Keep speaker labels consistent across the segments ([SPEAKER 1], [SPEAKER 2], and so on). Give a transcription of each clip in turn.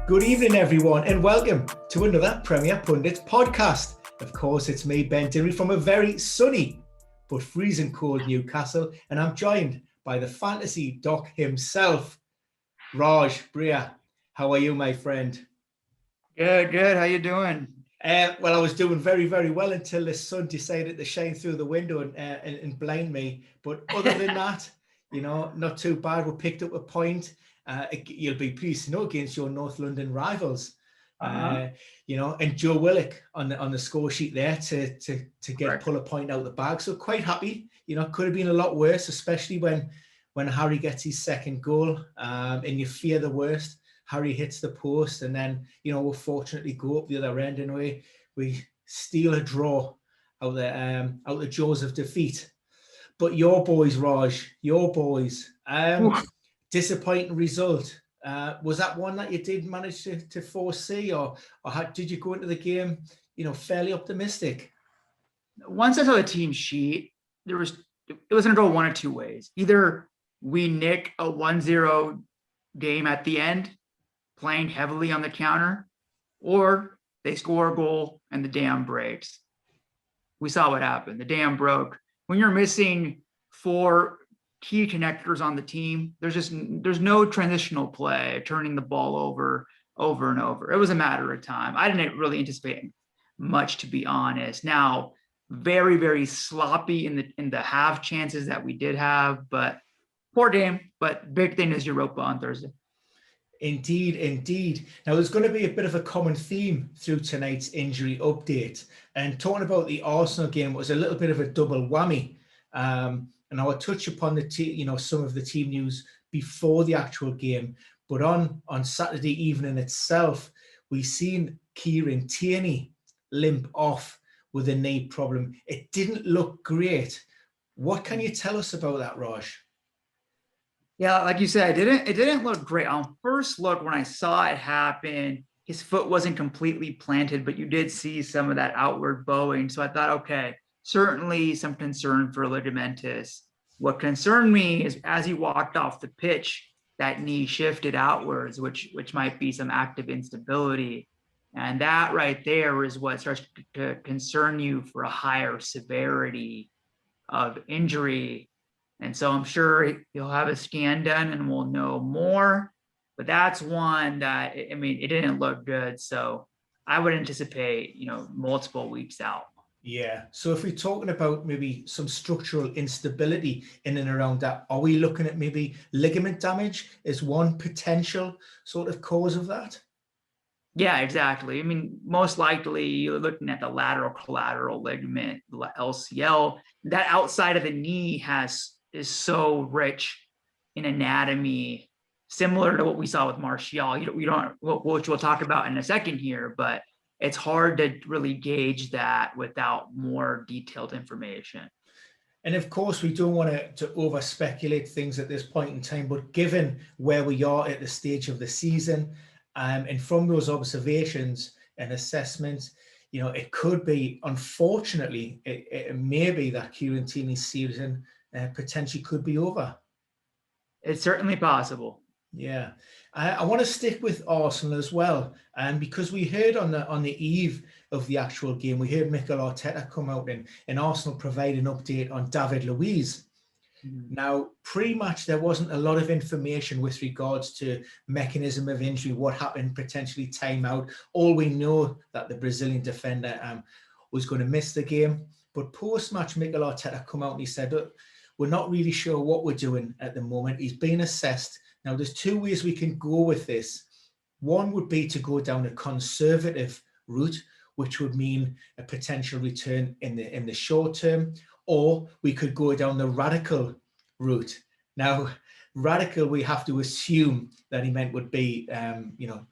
[SPEAKER 1] Good evening, everyone, and welcome to another Premier Pundits podcast. Of course, it's me, Ben Dinnery, from a very sunny but freezing cold Newcastle, and I'm joined by the fantasy doc himself, Raj Brar. How are you, my friend?
[SPEAKER 2] Good. How you doing?
[SPEAKER 1] Well, I was doing very, very well until the sun decided to shine through the window and blind me. But other than that, not too bad. We picked up a point. You'll be pleased to know, against your North London rivals. And Joe Willock on the score sheet there to pull a point out the bag. So quite happy. Could have been a lot worse, especially when Harry gets his second goal, and you fear the worst. Harry hits the post, and then we'll fortunately go up the other end, and we steal a draw out the jaws of defeat. But your boys, Raj, disappointing result. Was that one that you did manage to foresee, or did you go into the game fairly optimistic?
[SPEAKER 2] Once I saw the team sheet, it was going to go one of two ways. Either we nick a 1-0 game at the end, playing heavily on the counter, or they score a goal and the dam breaks. We saw what happened. The dam broke. When you're missing 4 key connectors on the team, there's no transitional play, turning the ball over and over. It was a matter of time. I didn't really anticipate much, to be honest. Now, very, very sloppy in the half chances that we did have, but poor game. But big thing is Europa on Thursday.
[SPEAKER 1] Indeed. Now, there's going to be a bit of a common theme through tonight's injury update. And talking about the Arsenal game was a little bit of a double whammy. And I'll touch upon some of the team news before the actual game. But on Saturday evening itself, we seen Kieran Tierney limp off with a knee problem. It didn't look great. What can you tell us about that, Raj?
[SPEAKER 2] Yeah, like you said, it didn't look great. On first look, when I saw it happen, his foot wasn't completely planted, but you did see some of that outward bowing. So I thought, okay, certainly some concern for ligamentous. What concerned me is as he walked off the pitch, that knee shifted outwards, which might be some active instability. And that right there is what starts to concern you for a higher severity of injury. And so I'm sure he'll have a scan done and we'll know more. But that's one that, it didn't look good. So I would anticipate, multiple weeks out.
[SPEAKER 1] Yeah. So if we're talking about maybe some structural instability in and around that, are we looking at maybe ligament damage as one potential sort of cause of that?
[SPEAKER 2] Yeah, exactly. Most likely you're looking at the lateral collateral ligament, LCL. That outside of the knee is so rich in anatomy, similar to what we saw with Martial. Which we'll talk about in a second here, but it's hard to really gauge that without more detailed information.
[SPEAKER 1] And of course, we don't want to over speculate things at this point in time, but given where we are at the stage of the season, and from those observations and assessments, it could be, unfortunately, it may be that Kieran Tierney's season potentially could be over.
[SPEAKER 2] It's certainly possible.
[SPEAKER 1] Yeah, I want to stick with Arsenal as well, and because we heard on the eve of the actual game, we heard Mikel Arteta come out and Arsenal provide an update on David Luiz. Mm-hmm. Now, pre-match, there wasn't a lot of information with regards to mechanism of injury, what happened, potentially timeout. All we know that the Brazilian defender was going to miss the game. But post-match, Mikel Arteta come out and he said, look, we're not really sure what we're doing at the moment. He's been assessed. Now, there's 2 ways we can go with this. One would be to go down a conservative route, which would mean a potential return in the short term, or we could go down the radical route. Now, radical, we have to assume that he meant would be,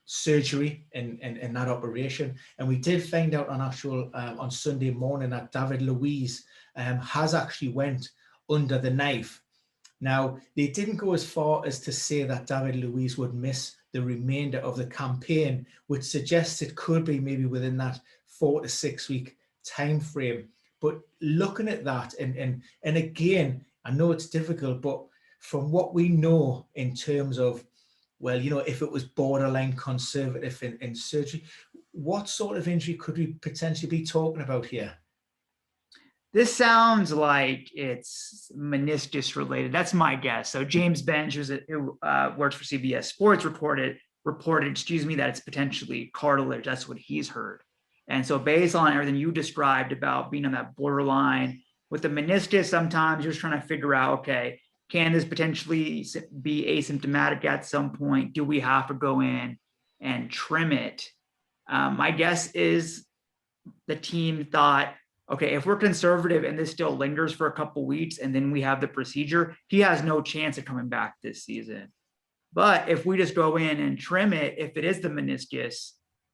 [SPEAKER 1] surgery in that operation. And we did find out on Sunday morning that David Luiz has actually went under the knife. Now, they didn't go as far as to say that David Luiz would miss the remainder of the campaign, which suggests it could be maybe within that 4 to 6 week time frame. But looking at that, and again, I know it's difficult, but from what we know in terms of, well, if it was borderline conservative in surgery, what sort of injury could we potentially be talking about here?
[SPEAKER 2] This sounds like it's meniscus related. That's my guess. So James Bench, who works for CBS Sports, reported, that it's potentially cartilage. That's what he's heard. And so based on everything you described about being on that borderline with the meniscus, sometimes you're just trying to figure out, okay, can this potentially be asymptomatic at some point? Do we have to go in and trim it? My guess is the team thought, okay, if we're conservative and this still lingers for a couple weeks and then we have the procedure, he has no chance of coming back this season. But if we just go in and trim it, if it is the meniscus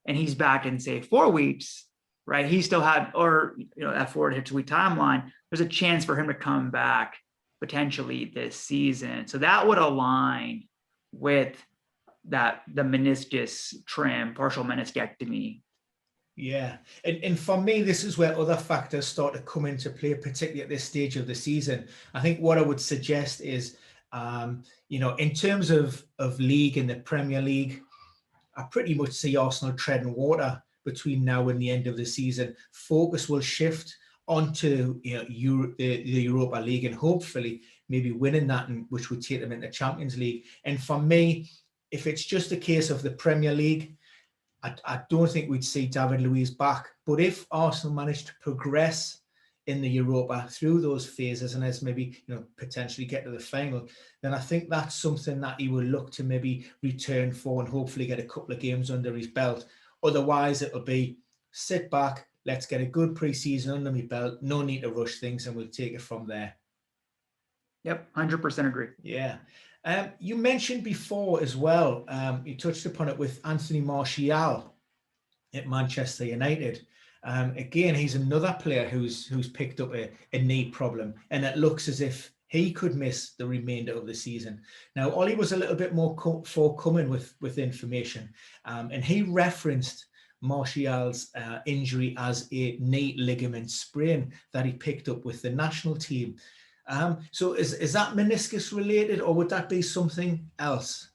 [SPEAKER 2] and he's back in, say, 4 weeks, right, he still had, or that 4 to 6 week timeline, there's a chance for him to come back potentially this season. So that would align with the meniscus trim, partial meniscectomy.
[SPEAKER 1] Yeah, and for me, this is where other factors start to come into play, particularly at this stage of the season. I think what I would suggest is, in terms of league in the Premier League, I pretty much see Arsenal treading water between now and the end of the season. Focus will shift onto the Europa League and hopefully maybe winning that, which would take them into Champions League. And for me, if it's just a case of the Premier League, I don't think we'd see David Luiz back. But if Arsenal managed to progress in the Europa through those phases and as maybe potentially get to the final, then I think that's something that he will look to maybe return for and hopefully get a couple of games under his belt. Otherwise, it'll be sit back, let's get a good pre-season under my belt, no need to rush things, and we'll take it from there.
[SPEAKER 2] Yep, 100% agree.
[SPEAKER 1] Yeah. You mentioned before as well, you touched upon it with Anthony Martial at Manchester United. Again, he's another player who's picked up a knee problem, and it looks as if he could miss the remainder of the season. Now, Ollie was a little bit more forthcoming with information, and he referenced Martial's injury as a knee ligament sprain that he picked up with the national team. So is that meniscus related, or would that be something else?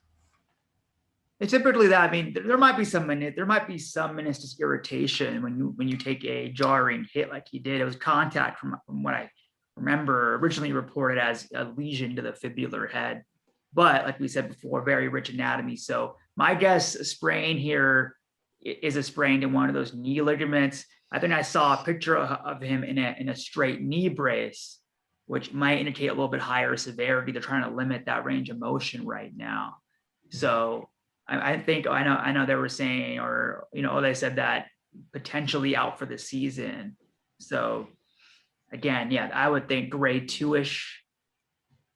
[SPEAKER 2] It's typically that. I mean, there might be some meniscus irritation when you take a jarring hit like he did. It was contact from what I remember originally reported as a lesion to the fibular head. But like we said before, very rich anatomy. So my guess, a sprain here is a sprain to one of those knee ligaments. I think I saw a picture of him in a straight knee brace, which might indicate a little bit higher severity. They're trying to limit that range of motion right now. So I know they were saying, or they said that potentially out for the season. So again, yeah, I would think grade 2-ish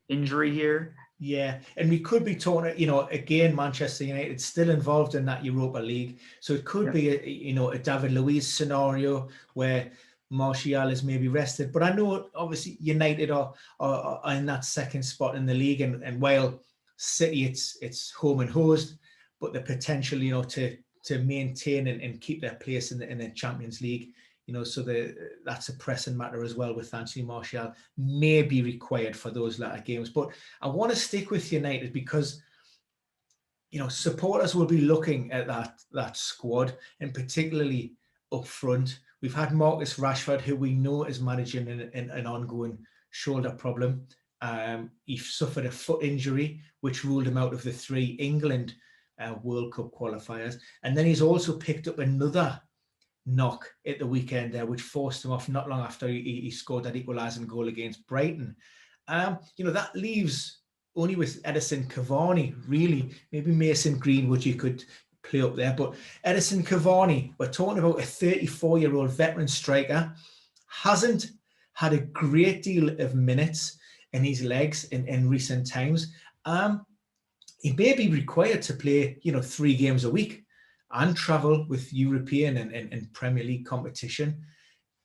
[SPEAKER 2] injury here.
[SPEAKER 1] Yeah, and we could be talking, again, Manchester United still involved in that Europa League, so it could be a David Luiz scenario where Martial is maybe rested. But I know obviously United are in that second spot in the league, and while City it's home and hosed, but the potential to maintain and keep their place in the Champions League, so that's a pressing matter as well with Anthony Martial, may be required for those latter games. But I want to stick with United because supporters will be looking at that squad, and particularly up front. We've had Marcus Rashford, who we know is managing an ongoing shoulder problem. He suffered a foot injury, which ruled him out of the 3 England World Cup qualifiers. And then he's also picked up another knock at the weekend there, which forced him off not long after he scored that equalising goal against Brighton. That leaves only with Edison Cavani, really. Maybe Mason Greenwood you could play up there, but Edison Cavani, we're talking about a 34-year-old veteran striker, hasn't had a great deal of minutes in his legs in recent times. He may be required to play 3 games a week and travel with European and Premier League competition.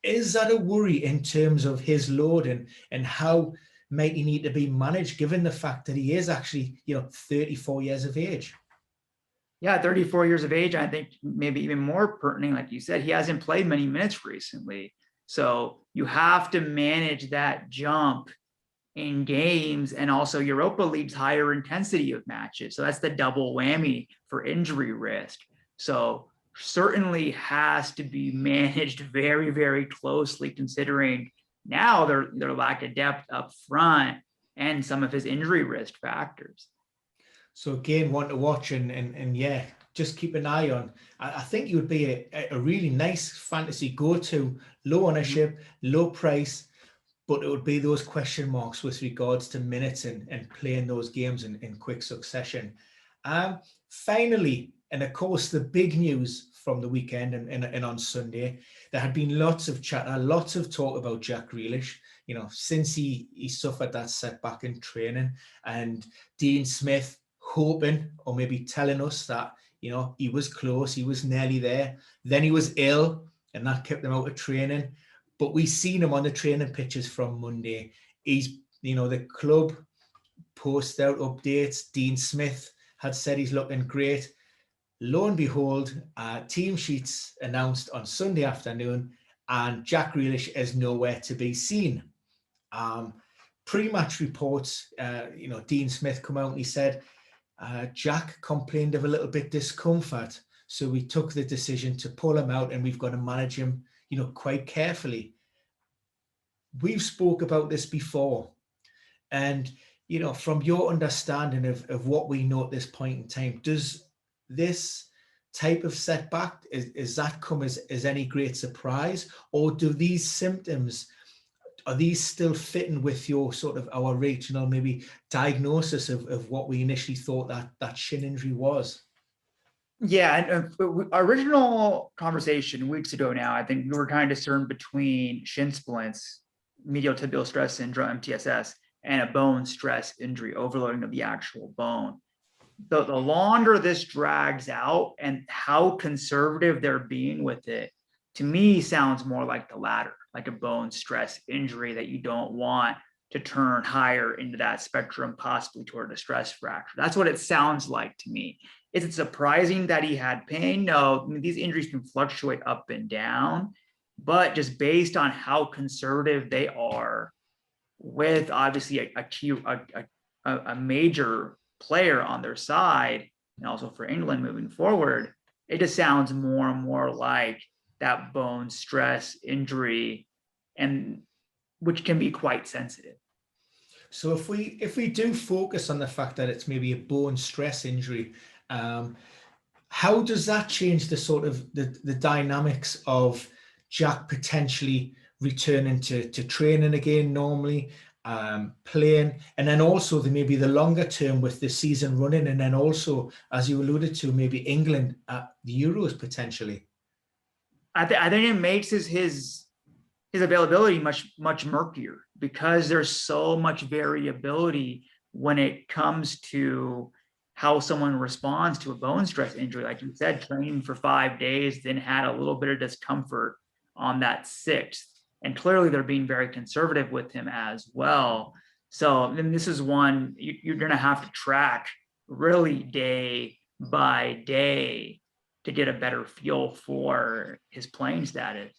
[SPEAKER 1] Is that a worry in terms of his load and how might he need to be managed, given the fact that he is actually 34 years of age?
[SPEAKER 2] Yeah, 34 years of age. I think maybe even more pertinent, like you said, he hasn't played many minutes recently. So you have to manage that jump in games, and also Europa League's higher intensity of matches. So that's the double whammy for injury risk. So certainly has to be managed very, very closely, considering now their lack of depth up front and some of his injury risk factors.
[SPEAKER 1] So again, one to watch, and yeah, just keep an eye on. I think you would be a really nice fantasy go-to, low ownership, low price, but it would be those question marks with regards to minutes and playing those games in quick succession. Finally, and of course, the big news from the weekend and on Sunday, there had been lots of chatter, lots of talk about Jack Grealish, since he suffered that setback in training, and Dean Smith hoping or maybe telling us that, he was close, he was nearly there. Then he was ill and that kept him out of training. But we seen him on the training pitches from Monday. He's, the club posted out updates. Dean Smith had said he's looking great. Lo and behold, team sheets announced on Sunday afternoon, and Jack Grealish is nowhere to be seen. Pre-match reports, Dean Smith come out and he said, Jack complained of a little bit discomfort, so we took the decision to pull him out, and we've got to manage him, quite carefully. We've spoke about this before, and from your understanding of what we know at this point in time, does this type of setback is that come as any great surprise, or do these symptoms, are these still fitting with your sort of our regional maybe diagnosis of what we initially thought that shin injury was?
[SPEAKER 2] Yeah, and our original conversation weeks ago now, I think we were kind of discern between shin splints, medial tibial stress syndrome, MTSS, and a bone stress injury, overloading of the actual bone. The longer this drags out and how conservative they're being with it, to me, sounds more like the latter, like a bone stress injury that you don't want to turn higher into that spectrum, possibly toward a stress fracture. That's what it sounds like to me. Is it surprising that he had pain? No, I mean, these injuries can fluctuate up and down, but just based on how conservative they are with obviously a major player on their side, and also for England moving forward, it just sounds more and more like that bone stress injury, and which can be quite sensitive.
[SPEAKER 1] So if we do focus on the fact that it's maybe a bone stress injury, how does that change the sort of the dynamics of Jack potentially returning to training again normally, playing, and then also maybe the longer term with the season running, and then also, as you alluded to, maybe England at the Euros potentially?
[SPEAKER 2] I think it makes his availability much murkier, because there's so much variability when it comes to how someone responds to a bone stress injury. Like you said, training for 5 days, then had a little bit of discomfort on that 6th. And clearly they're being very conservative with him as well. So then this is one you're going to have to track really day by day to get a better feel for his playing status.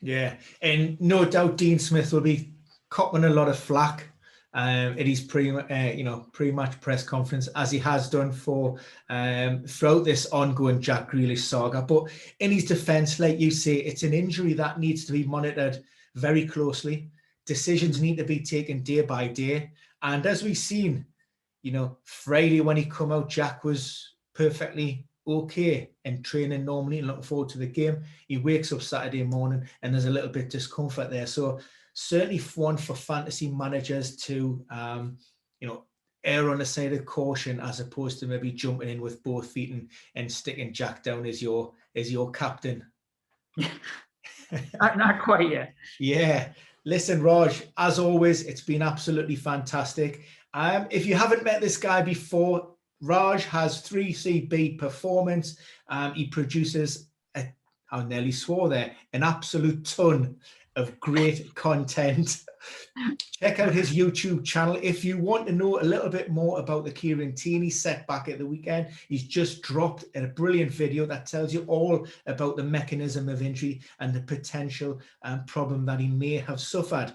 [SPEAKER 1] Yeah, and no doubt Dean Smith will be copping a lot of flack at his pre-match press conference, as he has done for throughout this ongoing Jack Grealish saga. But in his defence, like you say, it's an injury that needs to be monitored very closely. Decisions need to be taken day by day. And as we've seen, Friday when he come out, Jack was perfectly okay and training normally and looking forward to the game. He wakes up Saturday morning and there's a little bit of discomfort there. So certainly one for fantasy managers to, err on the side of caution, as opposed to maybe jumping in with both feet and sticking Jack down as your captain.
[SPEAKER 2] Not quite yet.
[SPEAKER 1] Yeah. Listen, Raj, as always, it's been absolutely fantastic. If you haven't met this guy before, Raj has 3CB Performance. He produces, I nearly swore there, an absolute ton of great content. Check out his YouTube channel. If you want to know a little bit more about the Kieran Tierney setback at the weekend, he's just dropped a brilliant video that tells you all about the mechanism of injury and the potential problem that he may have suffered.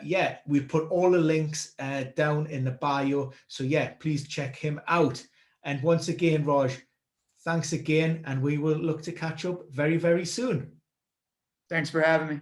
[SPEAKER 1] yeah, we put all the links down in the bio. So yeah, please check him out. And once again, Raj, thanks again. And we will look to catch up very, very soon.
[SPEAKER 2] Thanks for having me.